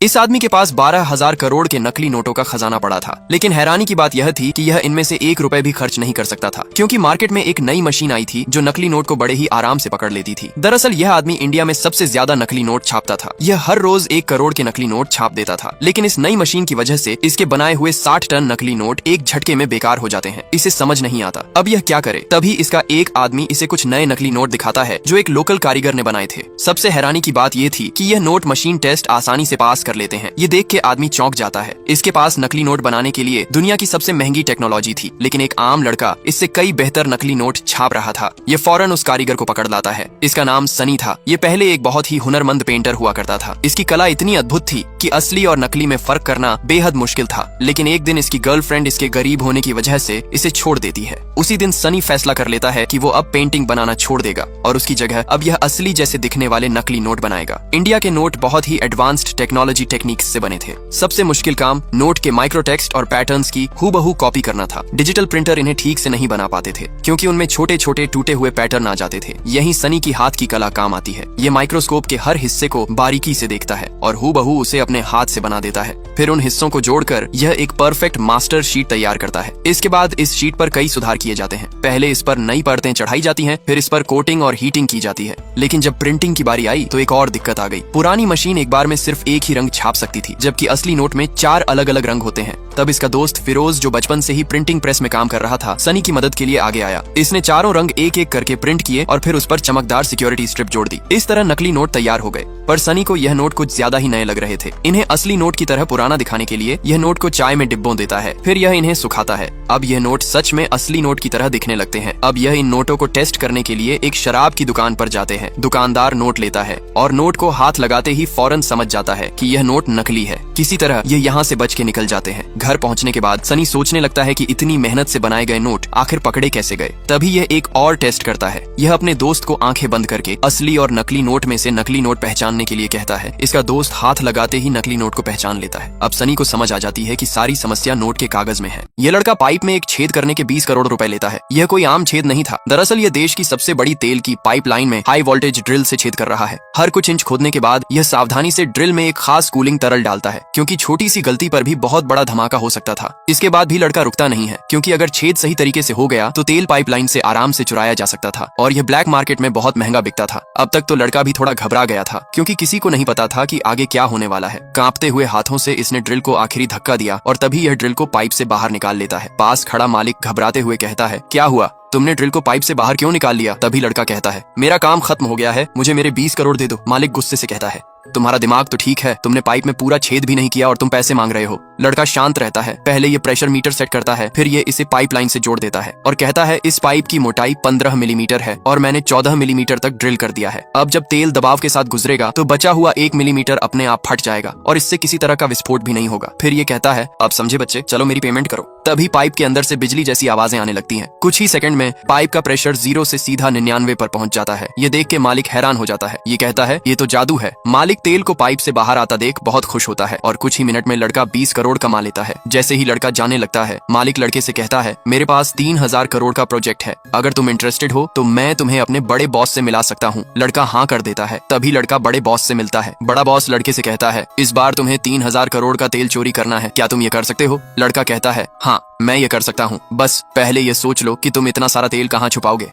इस आदमी के पास 12,000 करोड़ के नकली नोटों का खजाना पड़ा था, लेकिन हैरानी की बात यह थी कि यह इनमें से 1 रुपए भी खर्च नहीं कर सकता था, क्योंकि मार्केट में एक नई मशीन आई थी जो नकली नोट को बड़े ही आराम से पकड़ लेती थी। दरअसल यह आदमी इंडिया में सबसे ज्यादा नकली नोट छापता था। यह हर रोज 1 करोड़ के नकली नोट छाप देता था, लेकिन इस नई मशीन की वजह से इसके बनाए हुए 60 टन नकली नोट एक झटके में बेकार हो जाते हैं। इसे समझ नहीं आता अब यह क्या करे। तभी इसका एक आदमी इसे कुछ नए नकली नोट दिखाता है जो एक लोकल कारीगर ने बनाए थे। सबसे हैरानी की बात यह थी कि यह नोट मशीन टेस्ट आसानी से पास कर लेते हैं। ये देख के आदमी चौंक जाता है। इसके पास नकली नोट बनाने के लिए दुनिया की सबसे महंगी टेक्नोलॉजी थी, लेकिन एक आम लड़का इससे कई बेहतर नकली नोट छाप रहा था। ये फौरन उस कारीगर को पकड़ लाता है। इसका नाम सनी था। ये पहले एक बहुत ही हुनरमंद पेंटर हुआ करता था। इसकी कला इतनी अद्भुत थी कि असली और नकली में फर्क करना बेहद मुश्किल था। लेकिन एक दिन इसकी गर्लफ्रेंड इसके गरीब होने की वजह से इसे छोड़ देती है। उसी दिन सनी फैसला कर लेता है कि वो अब पेंटिंग बनाना छोड़ देगा और उसकी जगह अब यह असली जैसे दिखने वाले नकली नोट बनाएगा। इंडिया के नोट बहुत ही एडवांस्ड टेक्नोलॉजी टेक्निक्स से बने थे। सबसे मुश्किल काम नोट के माइक्रोटेक्स्ट और पैटर्न्स की हूबहू कॉपी करना था। डिजिटल प्रिंटर इन्हें ठीक से नहीं बना पाते थे, क्योंकि उनमें छोटे छोटे टूटे हुए पैटर्न आ जाते थे। यही सनी की हाथ की कला काम आती है। ये माइक्रोस्कोप के हर हिस्से को बारीकी से देखता है और हूबहू उसे अपने हाथ से बना देता है। फिर उन हिस्सों को जोड़कर यह एक परफेक्ट मास्टर शीट तैयार करता है। इसके बाद इस शीट पर कई सुधार किए जाते हैं। पहले इस पर नई परतें चढ़ाई जाती हैं, फिर इस पर कोटिंग और हीटिंग की जाती है। लेकिन जब प्रिंटिंग की बारी आई तो एक और दिक्कत आ गई। पुरानी मशीन एक बार में सिर्फ एक ही रंग छाप सकती थी, जबकि असली नोट में 4 अलग अलग रंग होते हैं। तब इसका दोस्त फिरोज, जो बचपन से ही प्रिंटिंग प्रेस में काम कर रहा था, सनी की मदद के लिए आगे आया। इसने चारों रंग एक एक करके प्रिंट किए और फिर उस पर चमकदार सिक्योरिटी स्ट्रिप जोड़ दी। इस तरह नकली नोट तैयार हो गए। पर सनी को यह नोट कुछ ज्यादा ही नए लग रहे थे। इन्हें असली नोट की तरह पुराना दिखाने के लिए यह नोट को चाय में डिब्बों देता है, फिर यह इन्हें सुखाता है। अब यह नोट सच में असली नोट की तरह दिखने लगते हैं। अब यह इन नोटों को टेस्ट करने के लिए एक शराब की दुकान पर जाते हैं। दुकानदार नोट लेता है और नोट को हाथ लगाते ही फौरन समझ जाता है कि यह नोट नकली है। किसी तरह ये यहाँ से बच के निकल जाते हैं। घर पहुँचने के बाद सनी सोचने लगता है कि इतनी मेहनत से बनाए गए नोट आखिर पकड़े कैसे गए। तभी यह एक और टेस्ट करता है। यह अपने दोस्त को आंखें बंद करके असली और नकली नोट में से नकली नोट पहचानने के लिए कहता है। इसका दोस्त हाथ लगाते ही नकली नोट को पहचान लेता है। अब सनी को समझ आ जाती है कि सारी समस्या नोट के कागज में है। यह लड़का पाइप में एक छेद करने के 20 करोड़ रुपए लेता है। यह कोई आम छेद नहीं था। दरअसल यह देश की सबसे बड़ी तेल की पाइपलाइन में हाई वोल्टेज ड्रिल से छेद कर रहा है। हर कुछ इंच खोदने के बाद यह सावधानी से ड्रिल में एक खास कूलिंग तरल डालता है, क्योंकि छोटी सी गलती पर भी बहुत बड़ा धमाका हो सकता था। इसके बाद भी लड़का रुकता नहीं है, क्योंकि अगर छेद सही तरीके से हो गया तो तेल पाइपलाइन से आराम से चुराया जा सकता था और यह ब्लैक मार्केट में बहुत महंगा बिकता था। अब तक तो लड़का भी थोड़ा घबरा गया था, क्योंकि किसी को नहीं पता था कि आगे क्या होने वाला है। कांपते हुए हाथों से इसने ड्रिल को आखिरी धक्का दिया और तभी यह ड्रिल को पाइप से बाहर निकाल लेता है। पास खड़ा मालिक घबराते हुए कहता है, क्या हुआ? तुमने ड्रिल को पाइप से बाहर क्यों निकाल लिया? तभी लड़का कहता है, मेरा काम खत्म हो गया है, मुझे मेरे 20 करोड़ दे दो। मालिक गुस्से से कहता है, तुम्हारा दिमाग तो ठीक है, तुमने पाइप में पूरा छेद भी नहीं किया और तुम पैसे मांग रहे हो। लड़का शांत रहता है। पहले ये प्रेशर मीटर सेट करता है, फिर ये इसे पाइपलाइन से जोड़ देता है और कहता है, इस पाइप की मोटाई 15 मिलीमीटर है और मैंने 14 मिलीमीटर तक ड्रिल कर दिया है। अब जब तेल दबाव के साथ गुजरेगा तो बचा हुआ 1 मिलीमीटर अपने आप फट जाएगा और इससे किसी तरह का विस्फोट भी नहीं होगा। फिर ये कहता है, अब समझे बच्चे, चलो मेरी पेमेंट करो। तभी पाइप के अंदर से बिजली जैसी आवाजें आने लगती हैं। कुछ ही सेकंड में पाइप का प्रेशर 0 से सीधा 99 पर पहुंच जाता है। ये देख के मालिक हैरान हो जाता है। ये कहता है, ये तो जादू है। मालिक तेल को पाइप से बाहर आता देख बहुत खुश होता है और कुछ ही मिनट में लड़का 20 करोड़ कमा लेता है। जैसे ही लड़का जाने लगता है, मालिक लड़के से कहता है, मेरे पास 3000 करोड़ का प्रोजेक्ट है, अगर तुम इंटरेस्टेड हो तो मैं तुम्हें अपने बड़े बॉस से मिला सकता हूँ। लड़का हाँ कर देता है। तभी लड़का बड़े बॉस से मिलता है। बड़ा बॉस लड़के से कहता है, इस बार तुम्हें 3000 करोड़ का तेल चोरी करना है, क्या तुम ये कर सकते हो? लड़का कहता है, हाँ मैं ये कर सकता हूँ, बस पहले ये सोच लो कि तुम इतना सारा तेल कहाँ छुपाओगे।